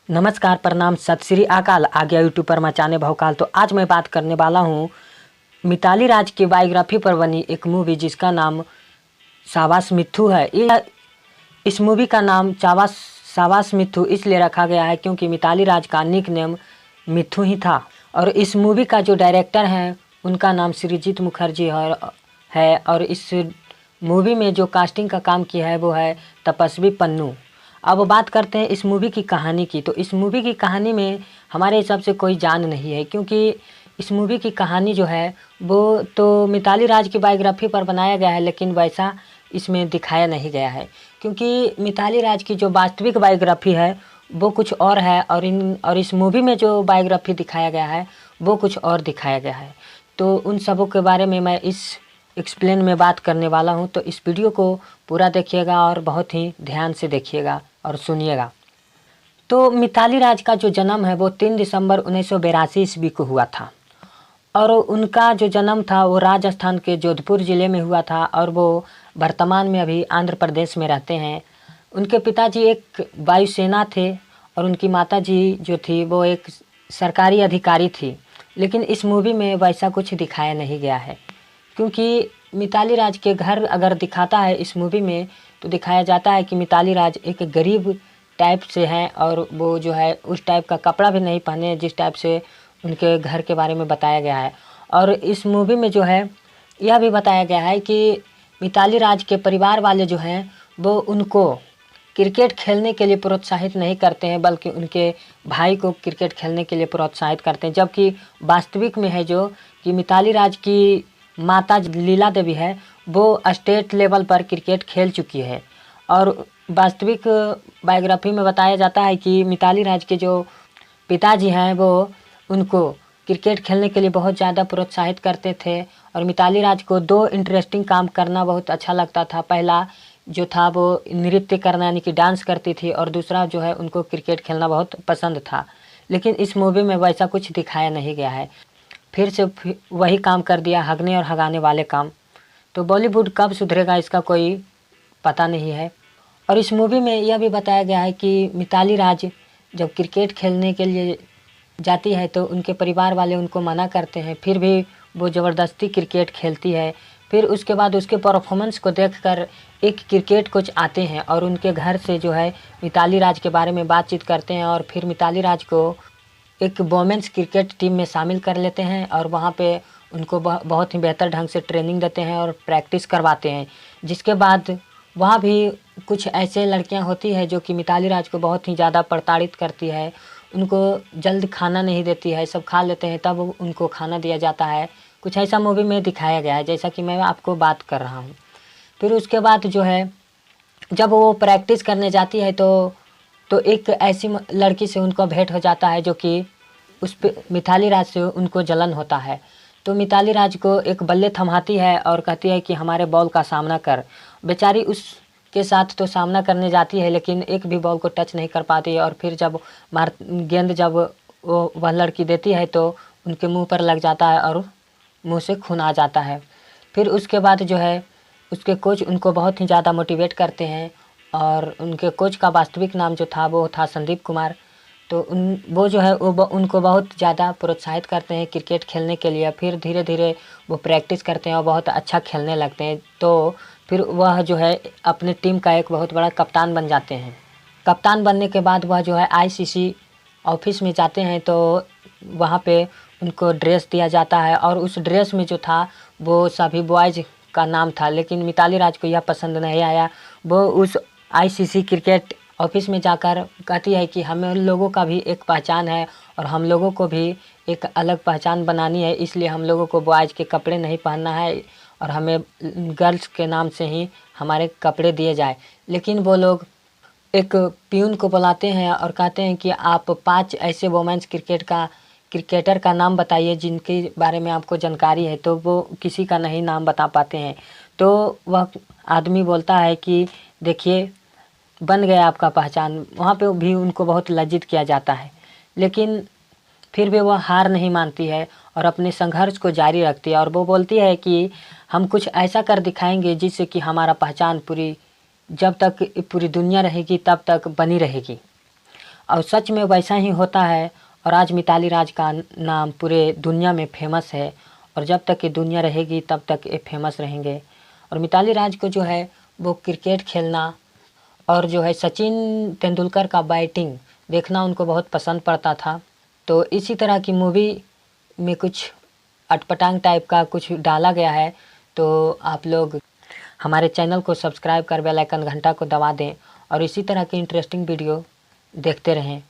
नमस्कार, प्रणाम, सत श्री अकाल। आ गया यूट्यूब पर मचाने भौकाल। तो आज मैं बात करने वाला हूँ मिताली राज की बायोग्राफी पर बनी एक मूवी जिसका नाम शाबाश मिठू है। इस मूवी का नाम शाबाश मिठू इसलिए रखा गया है क्योंकि मिताली राज का निक नेम मिठू ही था। और इस मूवी का जो डायरेक्टर है उनका नाम सृजित मुखर्जी है। और इस मूवी में जो कास्टिंग का काम किया है वो है तपस्वी पन्नू। अब बात करते हैं इस मूवी की कहानी की। तो इस मूवी की कहानी में हमारे हिसाब से कोई जान नहीं है, क्योंकि इस मूवी की कहानी जो है वो तो मिताली राज की बायोग्राफी पर बनाया गया है, लेकिन वैसा इसमें दिखाया नहीं गया है। क्योंकि मिताली राज की जो वास्तविक बायोग्राफी है वो कुछ और है, और इस मूवी में जो बायोग्राफी दिखाया गया है वो कुछ और दिखाया गया है। तो उन सबों के बारे में मैं इस एक्सप्लेन में बात करने वाला हूँ। तो इस वीडियो को पूरा देखिएगा और बहुत ही ध्यान से देखिएगा और सुनिएगा। तो मिताली राज का जो जन्म है वो 3 दिसंबर 1982 ईस्वी को हुआ था। और उनका जो जन्म था वो राजस्थान के जोधपुर ज़िले में हुआ था, और वो वर्तमान में अभी आंध्र प्रदेश में रहते हैं। उनके पिताजी एक वायुसेना थे और उनकी माताजी जो थी वो एक सरकारी अधिकारी थी। लेकिन इस मूवी में वैसा कुछ दिखाया नहीं गया है, क्योंकि मिताली राज के घर अगर दिखाता है इस मूवी में तो दिखाया जाता है कि मिताली राज एक गरीब टाइप से हैं, और वो जो है उस टाइप का कपड़ा भी नहीं पहने जिस टाइप से उनके घर के बारे में बताया गया है। और इस मूवी में जो है यह भी बताया गया है कि मिताली राज के परिवार वाले जो हैं वो उनको क्रिकेट खेलने के लिए प्रोत्साहित नहीं करते हैं, बल्कि उनके भाई को क्रिकेट खेलने के लिए प्रोत्साहित करते हैं। जबकि वास्तविक में है जो कि मिताली राज की माता लीला देवी है वो स्टेट लेवल पर क्रिकेट खेल चुकी है। और वास्तविक बायोग्राफी में बताया जाता है कि मिताली राज के जो पिताजी हैं वो उनको क्रिकेट खेलने के लिए बहुत ज़्यादा प्रोत्साहित करते थे। और मिताली राज को 2 इंटरेस्टिंग काम करना बहुत अच्छा लगता था। पहला जो था वो नृत्य करना यानी कि डांस करती थी, और दूसरा जो है उनको क्रिकेट खेलना बहुत पसंद था। लेकिन इस मूवी में वैसा कुछ दिखाया नहीं गया है। फिर से वही काम कर दिया, हगने और हगाने वाले काम। तो बॉलीवुड कब सुधरेगा इसका कोई पता नहीं है। और इस मूवी में यह भी बताया गया है कि मिताली राज जब क्रिकेट खेलने के लिए जाती है तो उनके परिवार वाले उनको मना करते हैं, फिर भी वो ज़बरदस्ती क्रिकेट खेलती है। फिर उसके बाद उसके परफॉर्मेंस को देखकर एक क्रिकेट कोच आते हैं और उनके घर से जो है मिताली राज के बारे में बातचीत करते हैं, और फिर मिताली राज को एक वोमेंस क्रिकेट टीम में शामिल कर लेते हैं। और वहाँ पे उनको बहुत ही बेहतर ढंग से ट्रेनिंग देते हैं और प्रैक्टिस करवाते हैं। जिसके बाद वहाँ भी कुछ ऐसे लड़कियाँ होती है जो कि मिताली राज को बहुत ही ज़्यादा प्रताड़ित करती है, उनको जल्द खाना नहीं देती है, सब खा लेते हैं तब उनको खाना दिया जाता है। कुछ ऐसा मूवी में दिखाया गया है जैसा कि मैं आपको बात कर रहा हूँ। फिर उसके बाद जो है जब वो प्रैक्टिस करने जाती है तो एक ऐसी लड़की से उनको भेंट हो जाता है जो कि उस पे मिताली राज से उनको जलन होता है। तो मिताली राज को एक बल्ले थमाती है और कहती है कि हमारे बॉल का सामना कर। बेचारी उसके साथ तो सामना करने जाती है लेकिन एक भी बॉल को टच नहीं कर पाती है। और फिर जब गेंद जब वह लड़की देती है तो उनके मुंह पर लग जाता है और मुंह से खून आ जाता है। फिर उसके बाद जो है उसके कोच उनको बहुत ही ज़्यादा मोटिवेट करते हैं, और उनके कोच का वास्तविक नाम जो था वो था संदीप कुमार। तो वो जो है वो उनको बहुत ज़्यादा प्रोत्साहित करते हैं क्रिकेट खेलने के लिए। फिर धीरे धीरे वो प्रैक्टिस करते हैं और बहुत अच्छा खेलने लगते हैं। तो फिर वह जो है अपने टीम का एक बहुत बड़ा कप्तान बन जाते हैं। कप्तान बनने के बाद वह जो है आईसीसी ऑफिस में जाते हैं, तो वहाँ पे उनको ड्रेस दिया जाता है, और उस ड्रेस में जो था वो सभी बॉयज़ का नाम था। लेकिन मिताली राज को यह पसंद नहीं आया। वो उस आईसीसी क्रिकेट ऑफिस में जाकर कहती है कि हमें लोगों का भी एक पहचान है और हम लोगों को भी एक अलग पहचान बनानी है, इसलिए हम लोगों को बॉयज़ के कपड़े नहीं पहनना है और हमें गर्ल्स के नाम से ही हमारे कपड़े दिए जाए। लेकिन वो लोग एक प्यून को बुलाते हैं और कहते हैं कि आप 5 ऐसे वोमेंस क्रिकेटर का नाम बताइए जिनके बारे में आपको जानकारी है। तो वो किसी का नहीं नाम बता पाते हैं। तो वह आदमी बोलता है कि देखिए बन गया आपका पहचान। वहाँ पे भी उनको बहुत लज्जित किया जाता है, लेकिन फिर भी वह हार नहीं मानती है और अपने संघर्ष को जारी रखती है। और वो बोलती है कि हम कुछ ऐसा कर दिखाएंगे जिससे कि हमारा पहचान जब तक पूरी दुनिया रहेगी तब तक बनी रहेगी। और सच में वैसा ही होता है। और आज मिताली राज का नाम पूरे दुनिया में फेमस है और जब तक ये दुनिया रहेगी तब तक ये फेमस रहेंगे। और मिताली राज को जो है वो क्रिकेट खेलना और जो है सचिन तेंदुलकर का बैटिंग देखना उनको बहुत पसंद पड़ता था। तो इसी तरह की मूवी में कुछ अटपटांग टाइप का कुछ डाला गया है। तो आप लोग हमारे चैनल को सब्सक्राइब कर बेल आइकन घंटा को दबा दें और इसी तरह की इंटरेस्टिंग वीडियो देखते रहें।